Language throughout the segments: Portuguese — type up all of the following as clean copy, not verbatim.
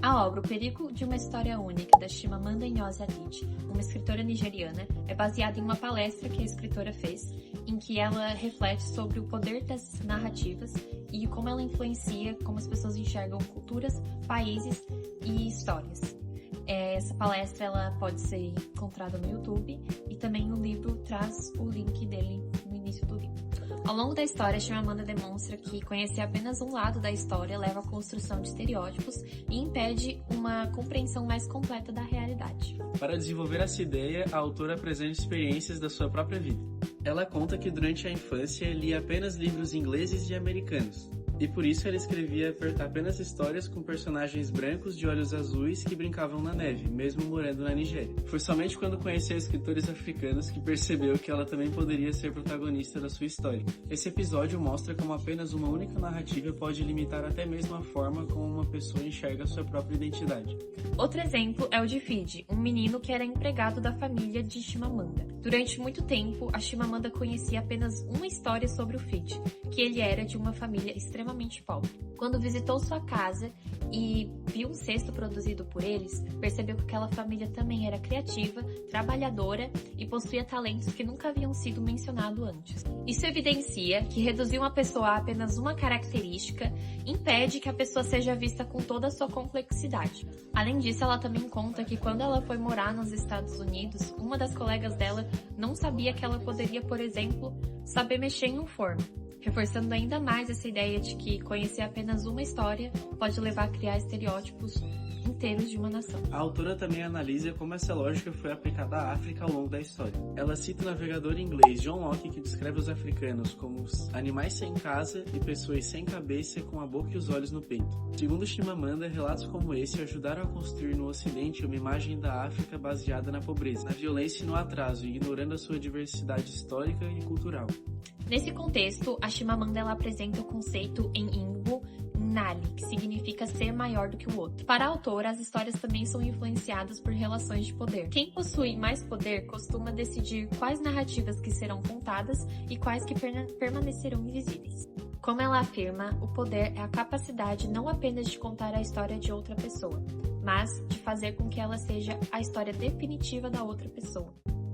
A obra O Perigo de uma História Única, da Chimamanda Ngozi Adichie, uma escritora nigeriana, é baseada em uma palestra que a escritora fez, em que ela reflete sobre o poder das narrativas e como ela influencia como as pessoas enxergam culturas, países e histórias. Essa palestra ela pode ser encontrada no YouTube e também o livro traz o link dele no início do livro. Ao longo da história, Chimamanda demonstra que conhecer apenas um lado da história leva à construção de estereótipos e impede uma compreensão mais completa da realidade. Para desenvolver essa ideia, a autora apresenta experiências da sua própria vida. Ela conta que durante a infância lia apenas livros ingleses e americanos, e por isso ela escrevia apenas histórias com personagens brancos de olhos azuis que brincavam na neve, mesmo morando na Nigéria. Foi somente quando conheceu escritores africanos que percebeu que ela também poderia ser protagonista da sua história. Esse episódio mostra como apenas uma única narrativa pode limitar até mesmo a forma como uma pessoa enxerga a sua própria identidade. Outro exemplo é o de Fidi, um menino que era empregado da família de Chimamanda. Durante muito tempo, a Chimamanda conhecia apenas uma história sobre o Fidi, que ele era de uma família extremamente pobre. Quando visitou sua casa e viu um cesto produzido por eles, percebeu que aquela família também era criativa, trabalhadora e possuía talentos que nunca haviam sido mencionados antes. Isso evidencia que reduzir uma pessoa a apenas uma característica impede que a pessoa seja vista com toda a sua complexidade. Além disso, ela também conta que quando ela foi morar nos Estados Unidos, uma das colegas dela não sabia que ela poderia, por exemplo, saber mexer em um forno, reforçando ainda mais essa ideia de que conhecer apenas uma história pode levar a criar estereótipos inteiros de uma nação. A autora também analisa como essa lógica foi aplicada à África ao longo da história. Ela cita o navegador inglês John Locke, que descreve os africanos como animais sem casa e pessoas sem cabeça com a boca e os olhos no peito. Segundo Chimamanda, relatos como esse ajudaram a construir no Ocidente uma imagem da África baseada na pobreza, na violência e no atraso, ignorando a sua diversidade histórica e cultural. Nesse contexto, a Chimamanda ela apresenta o conceito em Igbo Nali, que significa ser maior do que o outro. Para a autora, as histórias também são influenciadas por relações de poder. Quem possui mais poder costuma decidir quais narrativas que serão contadas e quais que permanecerão invisíveis. Como ela afirma, o poder é a capacidade não apenas de contar a história de outra pessoa, mas de fazer com que ela seja a história definitiva da outra pessoa.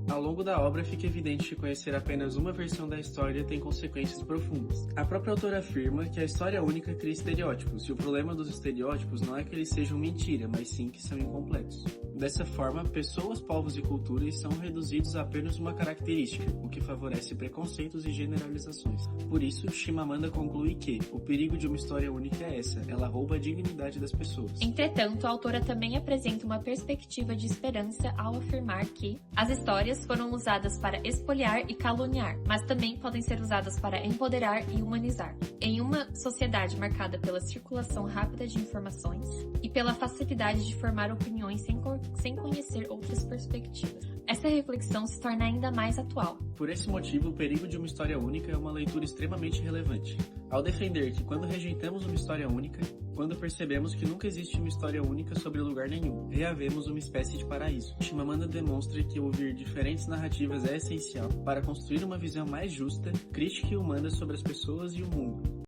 Ao longo da obra fica evidente que conhecer apenas uma versão da história tem consequências profundas. A própria autora afirma que a história única cria estereótipos, e o problema dos estereótipos não é que eles sejam mentira, mas sim que são incompletos. Dessa forma, pessoas, povos e culturas são reduzidos a apenas uma característica, o que favorece preconceitos e generalizações. Por isso, Chimamanda conclui que o perigo de uma história única é essa, ela rouba a dignidade das pessoas. Entretanto, a autora também apresenta uma perspectiva de esperança ao afirmar que as histórias foram usadas para espoliar e caluniar, mas também podem ser usadas para empoderar e humanizar. Em uma sociedade marcada pela circulação rápida de informações e pela facilidade de formar opiniões sem conhecer outras perspectivas, essa reflexão se torna ainda mais atual. Por esse motivo, o perigo de uma história única é uma leitura extremamente relevante. Ao defender que quando rejeitamos uma história única, quando percebemos que nunca existe uma história única sobre lugar nenhum, reavemos uma espécie de paraíso. Chimamanda demonstra que ouvir diferentes narrativas é essencial para construir uma visão mais justa, crítica e humana sobre as pessoas e o mundo.